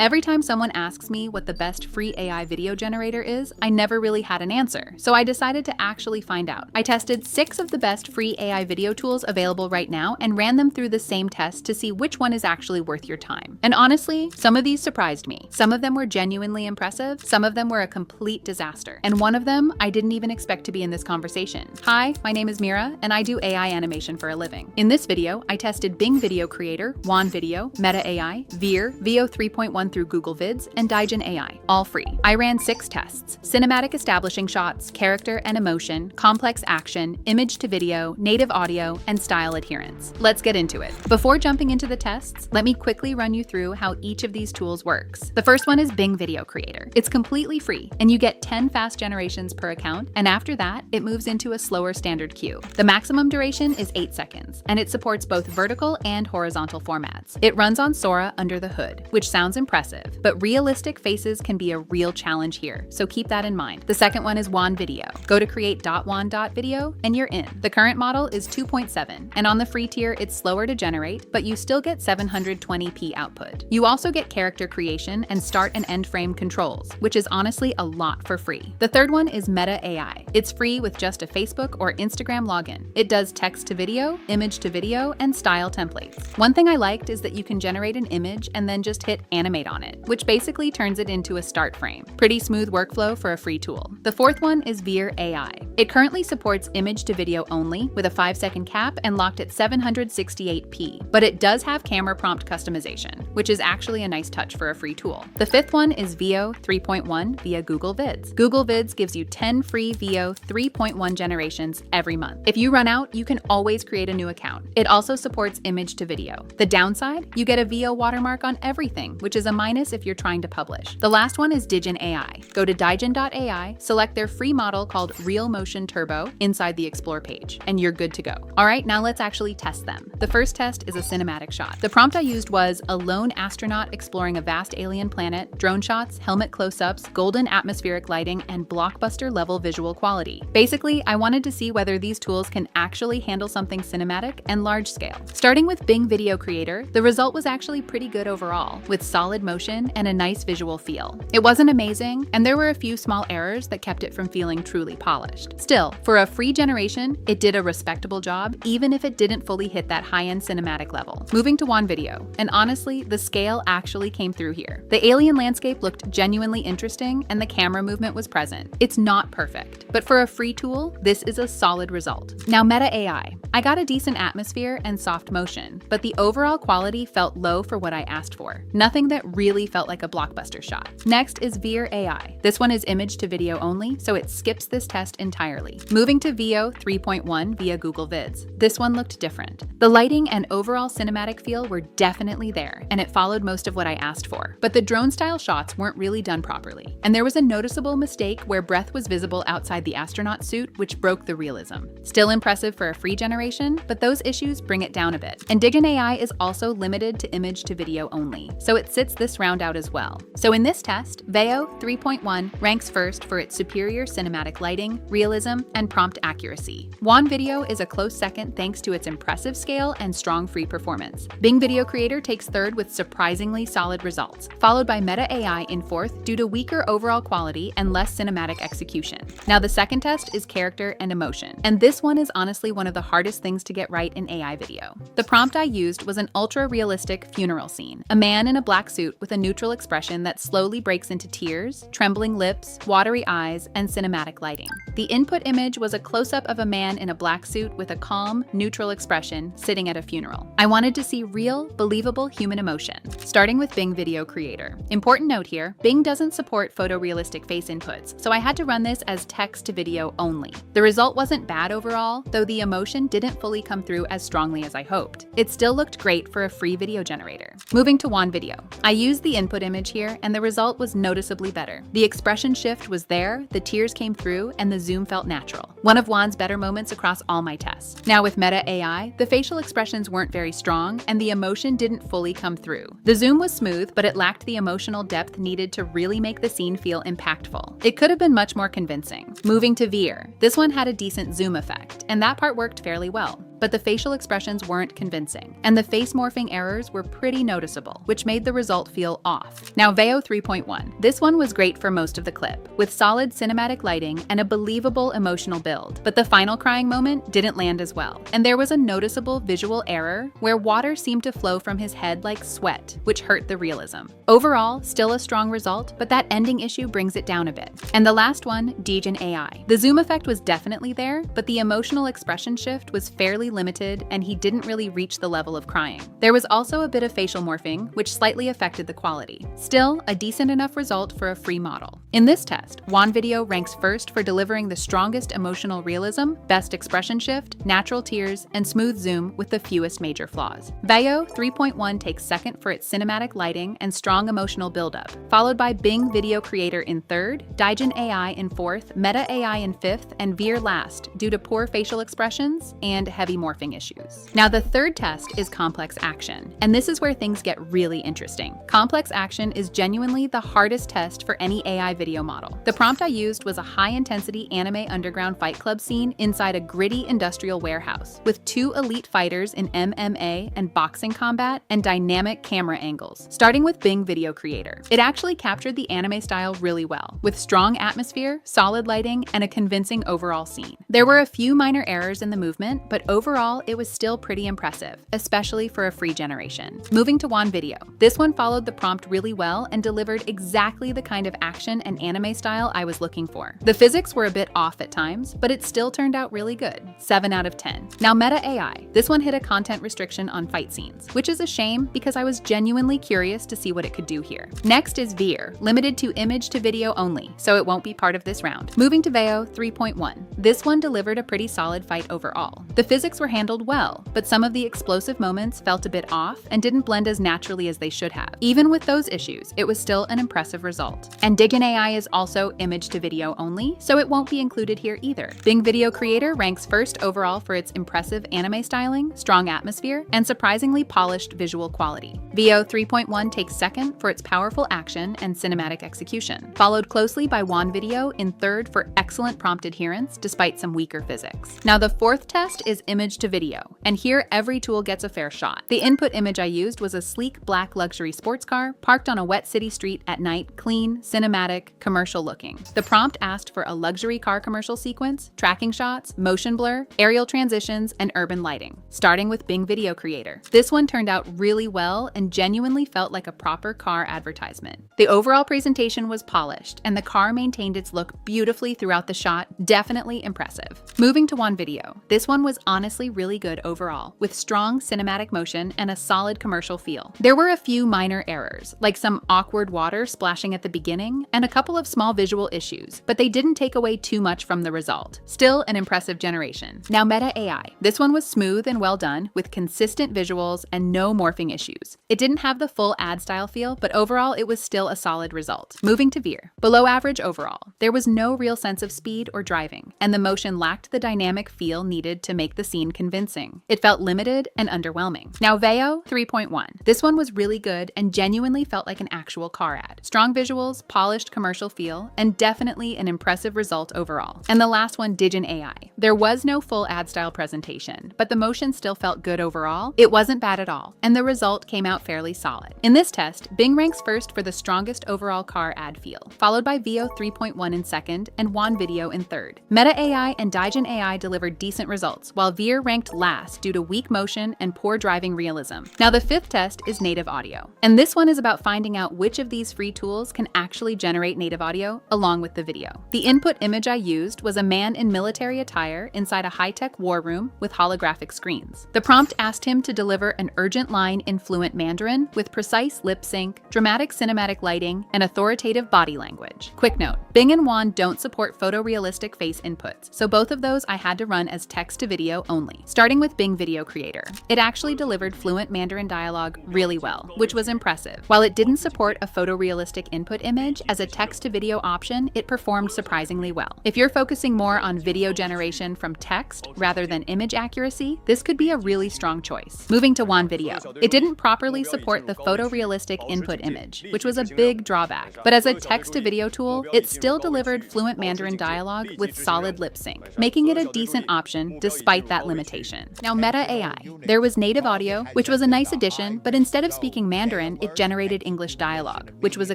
Every time someone asks me what the best free AI video generator is, I never really had an answer, so I decided to actually find out. I tested 6 of the best free AI video tools available right now and ran them through the same test to see which one is actually worth your time. And honestly, some of these surprised me. Some of them were genuinely impressive, some of them were a complete disaster, and one of them I didn't even expect to be in this conversation. Hi, my name is Mira, and I do AI animation for a living. In this video, I tested Bing Video Creator, Wan Video, Meta AI, Vheer, Veo 3.1 through Google Vids, and Digen AI, all free. I ran 6 tests: cinematic establishing shots, character and emotion, complex action, image to video, native audio, and style adherence. Let's get into it. Before jumping into the tests, let me quickly run you through how each of these tools works. The first one is Bing Video Creator. It's completely free, and you get 10 fast generations per account, and after that, it moves into a slower standard queue. The maximum duration is 8 seconds, and it supports both vertical and horizontal formats. It runs on Sora under the hood, which sounds impressive, but realistic faces can be a real challenge here, so keep that in mind. The second one is Wan Video. Go to create.wan.video and you're in. The current model is 2.7, and on the free tier, it's slower to generate, but you still get 720p output. You also get character creation and start and end frame controls, which is honestly a lot for free. The third one is Meta AI. It's free with just a Facebook or Instagram login. It does text to video, image to video, and style templates. One thing I liked is that you can generate an image and then just hit animate on it, which basically turns it into a start frame. Pretty smooth workflow for a free tool. The fourth one is Vheer AI. It currently supports image to video only with a 5-second cap and locked at 768p, but it does have camera prompt customization, which is actually a nice touch for a free tool. The fifth one is Veo 3.1 via Google Vids. Google Vids gives you 10 free Veo 3.1 generations every month. If you run out, you can always create a new account. It also supports image to video. The downside, you get a Veo watermark on everything, which is a minus if you're trying to publish. The last one is Digen AI. Go to Digen AI, select their free model called Real Motion Turbo inside the Explore page, and you're good to go. All right, now let's actually test them. The first test is a cinematic shot. The prompt I used was a lone astronaut exploring a vast alien planet, drone shots, helmet close-ups, golden atmospheric lighting, and blockbuster level visual quality. Basically, I wanted to see whether these tools can actually handle something cinematic and large scale. Starting with Bing Video Creator, the result was actually pretty good overall, with solid motion and a nice visual feel. It wasn't amazing, and there were a few small errors that kept it from feeling truly polished. Still, for a free generation, it did a respectable job, even if it didn't fully hit that high-end cinematic level. Moving to Wan Video, and honestly, the scale actually came through here. The alien landscape looked genuinely interesting, and the camera movement was present. It's not perfect, but for a free tool, this is a solid result. Now, Meta AI. I got a decent atmosphere and soft motion, but the overall quality felt low for what I asked for. Nothing that really felt like a blockbuster shot. Next is Vheer AI. This one is image to video only, so it skips this test entirely. Moving to Veo 3.1 via Google Vids. This one looked different. The lighting and overall cinematic feel were definitely there, and it followed most of what I asked for. But the drone-style shots weren't really done properly, and there was a noticeable mistake where breath was visible outside the astronaut suit, which broke the realism. Still impressive for a free generation, but those issues bring it down a bit. And Digen AI is also limited to image to video only, so it sits this round out as well. So in this test, Veo 3.1 ranks first for its superior cinematic lighting, realism, and prompt accuracy. Wan Video is a close second thanks to its impressive scale and strong free performance. Bing Video Creator takes third with surprisingly solid results, followed by Meta AI in fourth due to weaker overall quality and less cinematic execution. Now the second test is character and emotion, and this one is honestly one of the hardest things to get right in AI video. The prompt I used was an ultra-realistic funeral scene. A man in a black suit with a neutral expression that slowly breaks into tears, trembling lips, watery eyes, and cinematic lighting. The input image was a close-up of a man in a black suit with a calm, neutral expression sitting at a funeral. I wanted to see real, believable human emotion. Starting with Bing Video Creator. Important note here, Bing doesn't support photorealistic face inputs, so I had to run this as text to video only. The result wasn't bad overall, though the emotion didn't fully come through as strongly as I hoped. It still looked great for a free video generator. Moving to Wan Video. I used the input image here, and the result was noticeably better. The expression shift was there, the tears came through, and the zoom felt natural. One of Wan's better moments across all my tests. Now with Meta AI, the facial expressions weren't very strong, and the emotion didn't fully come through. The zoom was smooth, but it lacked the emotional depth needed to really make the scene feel impactful. It could have been much more convincing. Moving to Vheer. This one had a decent zoom effect, and that part worked fairly well. but the facial expressions weren't convincing, and the face morphing errors were pretty noticeable, which made the result feel off. Now Veo 3.1. This one was great for most of the clip, with solid cinematic lighting and a believable emotional build, but the final crying moment didn't land as well, and there was a noticeable visual error where water seemed to flow from his head like sweat, which hurt the realism. Overall, still a strong result, but that ending issue brings it down a bit. And the last one, Digen AI. The zoom effect was definitely there, but the emotional expression shift was fairly limited and he didn't really reach the level of crying. There was also a bit of facial morphing, which slightly affected the quality. Still, a decent enough result for a free model. In this test, Video ranks first for delivering the strongest emotional realism, best expression shift, natural tears, and smooth zoom with the fewest major flaws. Veo 3.1 takes second for its cinematic lighting and strong emotional buildup, followed by Bing Video Creator in third, Digen AI in fourth, Meta AI in fifth, and Vheer last due to poor facial expressions and heavy morphing issues. Now the third test is complex action, and this is where things get really interesting. Complex action is genuinely the hardest test for any AI video model. The prompt I used was a high-intensity anime underground fight club scene inside a gritty industrial warehouse, with two elite fighters in MMA and boxing combat and dynamic camera angles, starting with Bing Video Creator. It actually captured the anime style really well, with strong atmosphere, solid lighting, and a convincing overall scene. There were a few minor errors in the movement, but overall it was still pretty impressive, especially for a free generation. Moving to Video. This one followed the prompt really well and delivered exactly the kind of action and anime style I was looking for. The physics were a bit off at times, but it still turned out really good. 7 out of 10. Now Meta AI. This one hit a content restriction on fight scenes, which is a shame because I was genuinely curious to see what it could do here. Next is Vheer, limited to image to video only, so it won't be part of this round. Moving to Veo 3.1. This one delivered a pretty solid fight overall. The physics were handled well, but some of the explosive moments felt a bit off and didn't blend as naturally as they should have. Even with those issues, it was still an impressive result. And Digen AI is also image to video only, so it won't be included here either. Bing Video Creator ranks first overall for its impressive anime styling, strong atmosphere, and surprisingly polished visual quality. Veo 3.1 takes second for its powerful action and cinematic execution, followed closely by Video in third for excellent prompt adherence despite some weaker physics. Now the fourth test is image to video, and here every tool gets a fair shot. The input image I used was a sleek black luxury sports car parked on a wet city street at night, clean, cinematic, commercial looking. The prompt asked for a luxury car commercial sequence, tracking shots, motion blur, aerial transitions, and urban lighting, starting with Bing Video Creator. This one turned out really well and genuinely felt like a proper car advertisement. The overall presentation was polished, and the car maintained its look beautifully throughout the shot. Definitely impressive. Moving to Video. This one was honestly really good overall, with strong cinematic motion and a solid commercial feel. There were a few minor errors, like some awkward water splashing at the beginning, and a couple of small visual issues, but they didn't take away too much from the result. Still an impressive generation. Now Meta AI. This one was smooth and well done, with consistent visuals and no morphing issues. It didn't have the full ad style feel, but overall it was still a solid result. Moving to Vheer. Below average overall. There was no real sense of speed or driving, and the motion lacked the dynamic feel needed to make the scene convincing. It felt limited and underwhelming. Now Veo 3.1. This one was really good and genuinely felt like an actual car ad. Strong visuals, polished commercial feel, and definitely an impressive result overall. And the last one, Digen AI. There was no full ad style presentation, but the motion still felt good overall. It wasn't bad at all, and the result came out fairly solid. In this test, Bing ranks first for the strongest overall car ad feel, followed by Veo 3.1 in second and Video in third. Meta AI and Digen AI delivered decent results, while Vheer ranked last due to weak motion and poor driving realism. Now the fifth test is native audio, and this one is about finding out which of these free tools can actually generate native audio along with the video. The input image I used was a man in military attire inside a high-tech war room with holographic screens. The prompt asked him to deliver an urgent line in fluent Mandarin with precise lip sync, dramatic cinematic lighting, and authoritative body language. Quick note, Bing and don't support photorealistic face inputs, so both of those I had to run as text to video only. Starting with Bing Video Creator. It actually delivered fluent Mandarin dialogue really well, which was impressive. While it didn't support a photorealistic input image, as a text to video option, it performed surprisingly well. If you're focusing more on video generation from text rather than image accuracy, this could be a really strong choice. Moving to Video. It didn't properly support the photorealistic input image, which was a big drawback, but as a text to video tool, it still delivered fluent Mandarin dialogue with solid lip sync, making it a decent option despite that limitation. Now, Meta AI. There was native audio, which was a nice addition, but instead of speaking Mandarin, it generated English dialogue, which was a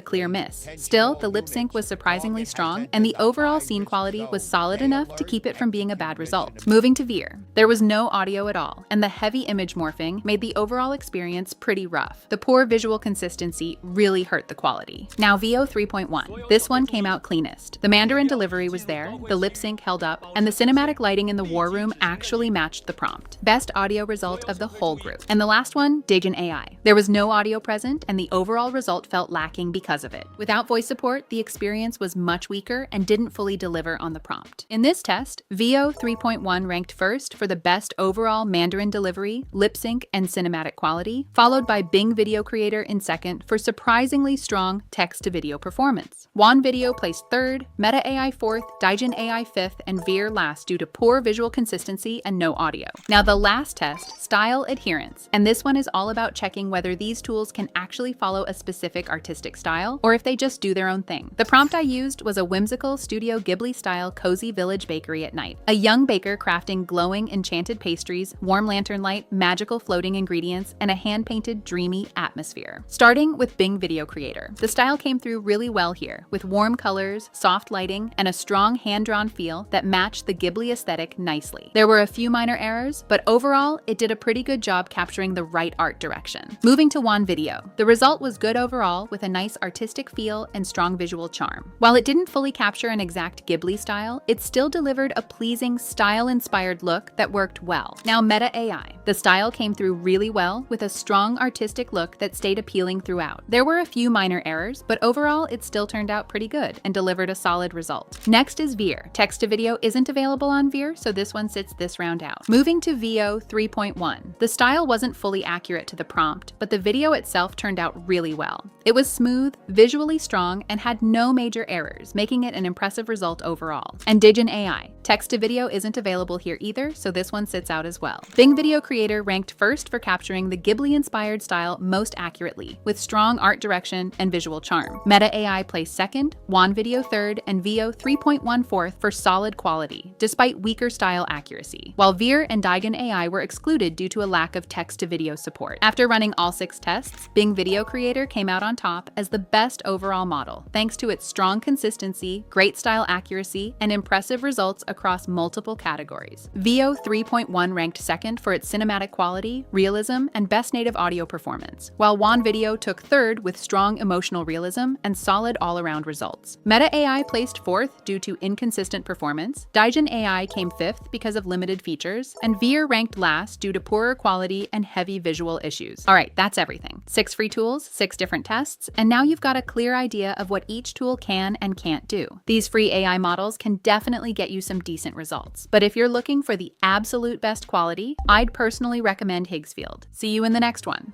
clear miss. Still, the lip sync was surprisingly strong, and the overall scene quality was solid enough to keep it from being a bad result. Moving to Vheer. There was no audio at all, and the heavy image morphing made the overall experience pretty rough. The poor visual consistency really hurt the quality. Now, Veo 3.1. This one came out cleanest. The Mandarin delivery was there, the lip sync held up, and the cinematic lighting in the war room actually matched the prompt. Best audio result of the whole group. And the last one, Digen AI. There was no audio present, and the overall result felt lacking because of it. Without voice support, the experience was much weaker and didn't fully deliver on the prompt. In this test, Veo 3.1 ranked first for the best overall Mandarin delivery, lip sync, and cinematic quality, followed by Bing Video Creator in second for surprisingly strong text-to-video performance. Wan Video placed third, Meta AI fourth, Digen AI fifth, and Vheer last due to poor visual consistency and no audio. Now, the last test, style adherence, and this one is all about checking whether these tools can actually follow a specific artistic style or if they just do their own thing. The prompt I used was a whimsical Studio Ghibli-style cozy village bakery at night. A young baker crafting glowing enchanted pastries, warm lantern light, magical floating ingredients, and a hand-painted dreamy atmosphere. Starting with Bing Video Creator. The style came through really well here, with warm colors, soft lighting, and a strong hand-drawn feel that matched the Ghibli aesthetic nicely. There were a few minor errors, but overall, it did a pretty good job capturing the right art direction. Moving to Wan Video. The result was good overall, with a nice artistic feel and strong visual charm. While it didn't fully capture an exact Ghibli style, it still delivered a pleasing style-inspired look that worked well. Now, Meta AI. The style came through really well, with a strong artistic look that stayed appealing throughout. There were a few minor errors, but overall, it still turned out pretty good and delivered a solid result. Next is Vheer. Text-to-video isn't available on Vheer, so this one sits this round out. Moving to Veo 3.1. The style wasn't fully accurate to the prompt, but the video itself turned out really well. It was smooth, visually strong, and had no major errors, making it an impressive result overall. And Digen AI. Text-to-video isn't available here either, so this one sits out as well. Bing Video Creator ranked first for capturing the Ghibli-inspired style most accurately, with strong art direction and visual charm. Meta AI placed second, Wan Video third, and Veo 3.1 fourth for solid quality, despite weaker style accuracy, while Vheer and Digen AI were excluded due to a lack of text-to-video support. After running all 6 tests, Bing Video Creator came out on top as the best overall model, thanks to its strong consistency, great style accuracy, and impressive results across multiple categories. Veo 3.1 ranked second for its cinematic quality, realism, and best native audio performance, while Wan Video took third with strong emotional realism and solid all-around results. Meta AI placed fourth due to inconsistent performance, Digen AI came fifth because of limited features, and Vheer ranked last due to poorer quality and heavy visual issues. Alright, that's everything. 6 free tools, 6 different tests, and now you've got a clear idea of what each tool can and can't do. These free AI models can definitely get you some decent results, but if you're looking for the absolute best quality, I'd personally recommend Higgsfield. See you in the next one.